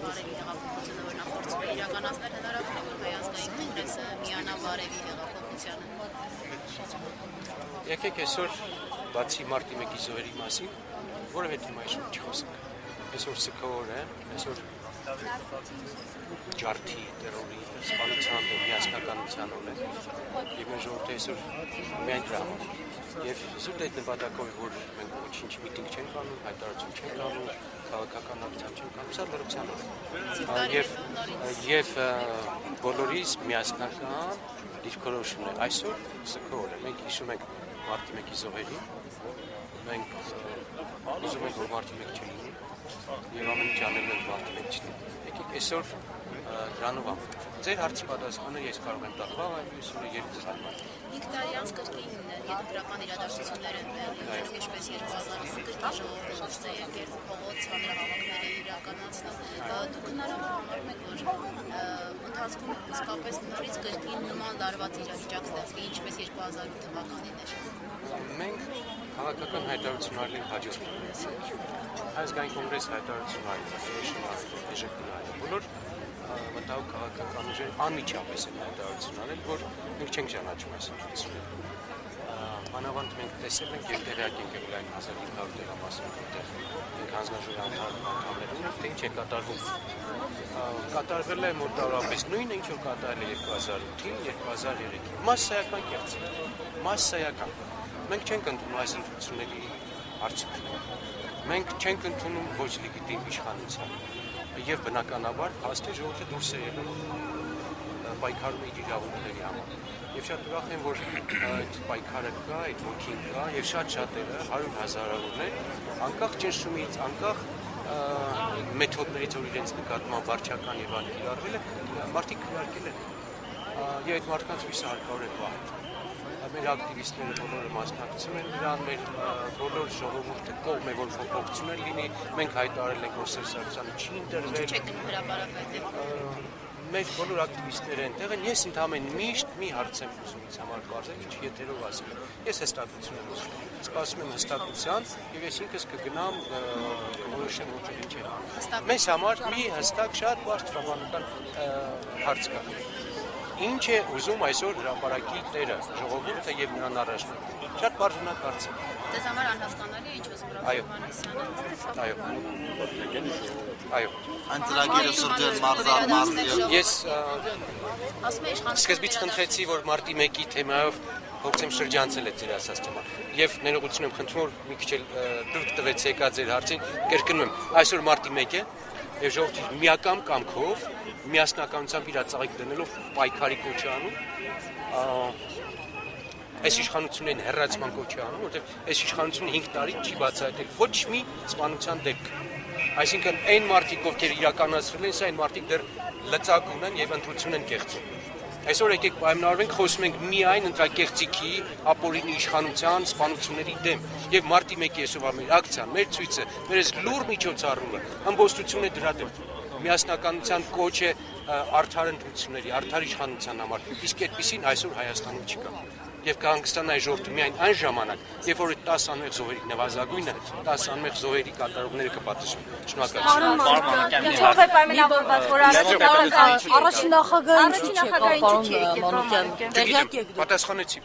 Բարևի հեղափոխությունը, որ նա փորձում է իրականացնել, հնարավոր է, որ Հայ ազգային կոնգրեսը միանա Բարևի հեղափոխությանը։ Եկեք այսօր բացի մարտի 1-ի զոհերի մասին, որովհետև հիմա այսօր չխոսենք։ Այսօր սգոր է, այսօր ջարդի, տերորի, սպանության, միասնականության օր է։ Եվ մեր ժողովուրդը այսօր միայն դրա համար։ Եվ զուտ այդ նպատակով, որ մենք ոչինչ միտինգ չենք անում, հայտարարություն չենք անում, քաղաքական ակցիա չենք անում, սա լրության օր է։ Եվ բոլորիս միասնական դիրքորոշումն է։ Այսօր սգոր է, մենք հիշում ենք մարտի 1-ի զոհերին, մենք ուզում ենք, որ մարտի 1 չլինի, եւ ամեն ինչ անել ենք մարտի 1 չլինի։ Եկեք այսօր դրանով ամփոփ։ Ձեր հարցի պատասխանը ես կարող եմ տալ վաղ այսօր երկու համար։ 5 տարի անց կրկին հետընտրական իրադարձություններ են եղել, ինչպես 2000-ին կրկին ժողովուրդը է եկել փողոց հանրահավաքներ է իրականացնում։ Դուք հնարավոր համարում եք, որ ընթացքում իսկապես նորից կրկին նման լարված իրավիճակ ստեղծվի, ինչպես 2008 թվականին էր։ Մենք քաղաքական հայտարարություն արել ենք հաջորդ Հայազգային կոնգրես հայտարարություն արել, բոլոր մտահոգ քաղաքական ուժերը անմիջապես են հայտարարություն արել, որ մենք չենք ճանաչում այս ընտրությունները։ Մանավանդ մենք տեսել ենք եւ տեղյակ ենք եղել այն 1500 տեղամասում, որտեղ մենք հանձնաժողովի անդամներ ունենք, թե ինչ է կատարվում։ Կատարվել է մոտավորապես նույնը, ինչ որ կատարել է 2008-ին, 2003-ին։ Մասսայական կերպով։ Մասսայական։ Մենք չենք ընդունում այս ընտրությունների արդյունքները։ Մենք չենք ընդունում ոչ լեգիտիմ իշխանության։ Եվ բնականաբար փաստի ժողովուրդը դուրս է ելել պայքարում իր իրավունքների համար։ Եվ շատ ուրախ եմ, որ այդ պայքարը կա, այդ ոգին կա, եւ շատ-շատերը 100,000-ներ անկախ ճնշումից, անկախ մեթոդներից, որ իրենց նկատմամբ վարչական եւ այլ կիրառվել է, մարդիկ քննարկել են։ Եվ այդ մարդկանց հույսը հարկավոր է պահել։ Մեր ակտիվիստները բոլորը մասնակցում են դրան, մեր բոլոր ժողովուրդը կողմ է, որ փոփոխություններ լինի, մենք հայտարարել ենք, որ Սերժ Սարգսյանը չի ընտրվել։ Չեք հրապարակել։ Մեր բոլոր ակտիվիստները այնտեղ են, ես ընդհանրեն միշտ մի հարց եմ ուզում ինձ համար կարծել, ինչ եթերով ասել եմ։ Ես հստակություն եմ ուզում։ Սպասում եմ հստակության, եւ ես ինքս կգնամ որոշեմ որ ինչ է անում։ Մեզ համար մի հստակ շատ բարդ տրամաբանական հարց կա։ Ինչ է ուզում այսօր հրապարակի տերը, ժողովուրդը եւ նրան առաջնորդը։ Շատ բարձրանակ հարց է։ Ձեզ համար անհասկանալի է ինչ ուզում Հովհաննիսյանը։ Այո։ Այն ծրագիրը շրջել մարզարմարի։ Ես սկզբից խնդրեցի, որ մարտի 1-ի թեմայով փորձեմ շրջանցել այդ ձեր ասած թեման։ Եվ ներողություն եմ խնդրում, որ մի քիչ դուրս տվեց եկա ձեր հարցին, կրկնում եմ, այսօր մարտի 1 է եւ ժողովրդի միակամ կամքով միասնականությամբ իր ծաղիկ դնելով պայքարի կոչ է անում, այս իշխանություններին հեռացման կոչ է անում, որտեղ այս իշխանությունը 5 տարի չի բացահայտել ոչ մի սպանության դեպք։ Այսինքն այն մարդիկ, ովքեր իրականացրել են, սա այն մարդիկ դեռ լծակ ունեն եւ ընտրություն են կեղծում։ Այսօր եկեք պայմանավորվենք, խոսում ենք միայն ընտրակեղծիքի, ապօրինի իշխանության, սպանությունների դեմ եւ մարտի 1-ի այսօրվա մեր ակցիան, մեր ցույցը, մեր այս լուր միջոցառումը ամբողջություն է դրա դեմ։ Միասնականության կոչ է արդար ընտրությունների, արդար իշխանության համար, իսկ այդպեսին այսօր Հայաստանում չկա։ Եվ կհանգստանա այս ժողովուրդը միայն այն ժամանակ, երբ որ 10 անմեղ զոհերի նվազագույնը 10 անմեղ զոհերի կատարողները կպատասխանեն։ Շնորհակալություն։ Առաջին նախագահը ինչու՞ չէ, պարոն Մանուկյան։ Պատասխանեցի։